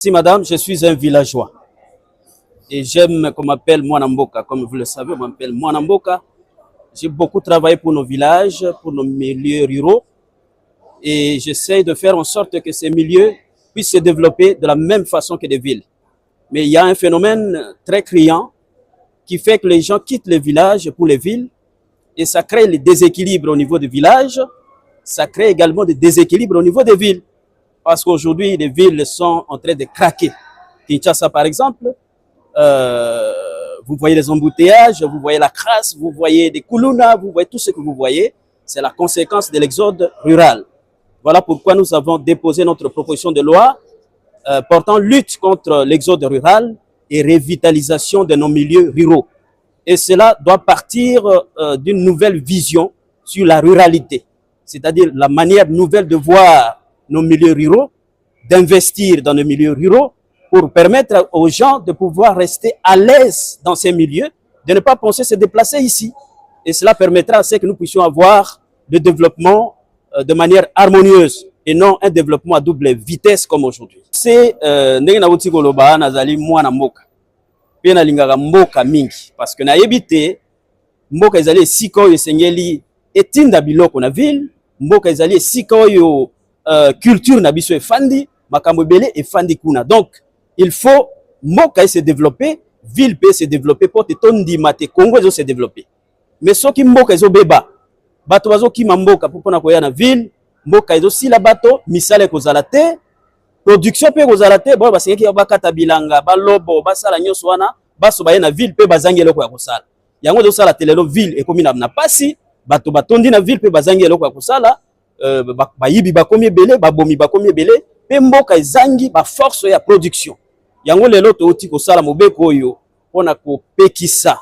Si madame, je suis un villageois et j'aime qu'on m'appelle Mwanamboka. Comme vous le savez, on m'appelle Mwanamboka. J'ai beaucoup travaillé pour nos villages, pour nos milieux ruraux et j'essaie de faire en sorte que ces milieux puissent se développer de la même façon que les villes. Mais il y a un phénomène très criant qui fait que les gens quittent les villages pour les villes et ça crée les déséquilibres au niveau des villages, ça crée également des déséquilibres au niveau des villes. Parce qu'aujourd'hui, les villes sont en train de craquer. Kinshasa, par exemple, vous voyez les embouteillages, vous voyez la crasse, vous voyez des koulouna, vous voyez tout ce que vous voyez. C'est la conséquence de l'exode rural. Voilà pourquoi nous avons déposé notre proposition de loi portant lutte contre l'exode rural et revitalisation de nos milieux ruraux. Et cela doit partir d'une nouvelle vision sur la ruralité, c'est-à-dire la manière nouvelle de voir nos milieux ruraux, d'investir dans nos milieux ruraux pour permettre aux gens de pouvoir rester à l'aise dans ces milieux, de ne pas penser se déplacer ici. Et cela permettra à ce que nous puissions avoir le développement de manière harmonieuse et non un développement à double vitesse comme aujourd'hui. C'est ndenge na wuti koloba nazali mwana mboka. Pe na lingaka mboka mingi parce que na yebite mboka ezali esika oyo esengeli etinda biloko na ville, mboka ezali esika oyo culture na biso efandi, makambo ebele efandi kuna. Donc il faut mboka se développer, ville peut se développer pour te tondima te Congo ezo se développer. Mais soki mboka ezo beba, bato bazo kima mboka pour na koya na ville, mboka ezo sila bato, misala kozala te, production pe kozala te, bo basengeki bakata bilanga, balobo, basala nyonso wana, baso baye na ville pe bazangi eloko ya kosala. Yango ezo sala telelo ville ekomi na pasi, bato batondi na ville pe bazangi eloko ya kosala. Bayibi bakomi ebele, babomi bakomi ebele, pe mboka ezangi ba force ya production. Yango lelo touti kosala mobeko oyo pona kopekisa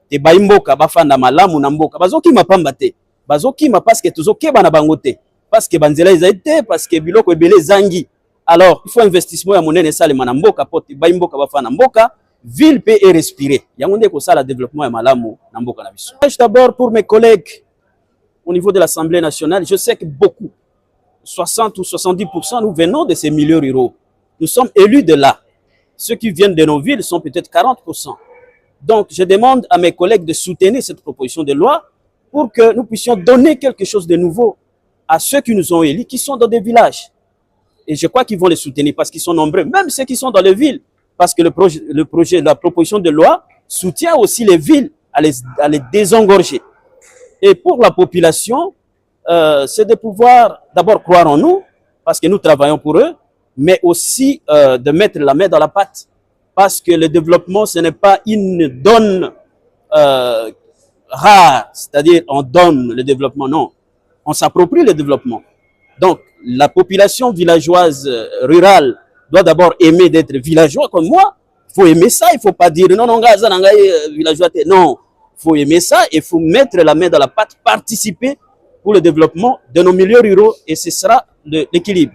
te bayi mboka bafanda malamu na mboka bazokima pamba te, bazokima parce que tozokeba na bango te, parce que banzela ezali te, parce que biloko ebele ezangi. Alors il faut investissement ya monene salema na mboka po te bayi mboka bafanda mboka, ville peut et respirer. Yango nde kosala développement ya malamu na mboka na biso. D'abord pour mes collègues au niveau de l'Assemblée nationale, je sais que beaucoup, 60 ou 70%, nous venons de ces milieux ruraux. Nous sommes élus de là. Ceux qui viennent de nos villes sont peut-être 40%. Donc, je demande à mes collègues de soutenir cette proposition de loi pour que nous puissions donner quelque chose de nouveau à ceux qui nous ont élus, qui sont dans des villages. Et je crois qu'ils vont les soutenir parce qu'ils sont nombreux, même ceux qui sont dans les villes. Parce que la proposition de loi soutient aussi les villes à les désengorger. Et pour la population, c'est de pouvoir d'abord croire en nous, parce que nous travaillons pour eux, mais aussi de mettre la main dans la pâte. Parce que le développement, ce n'est pas une donne rare, c'est-à-dire on donne le développement, non. On s'approprie le développement. Donc, la population villageoise rurale doit d'abord aimer d'être villageois comme moi. Il faut aimer ça, il ne faut pas dire non, non, villageois, non. Il faut aimer ça et il faut mettre la main dans la pâte, participer pour le développement de nos milieux ruraux et ce sera l'équilibre.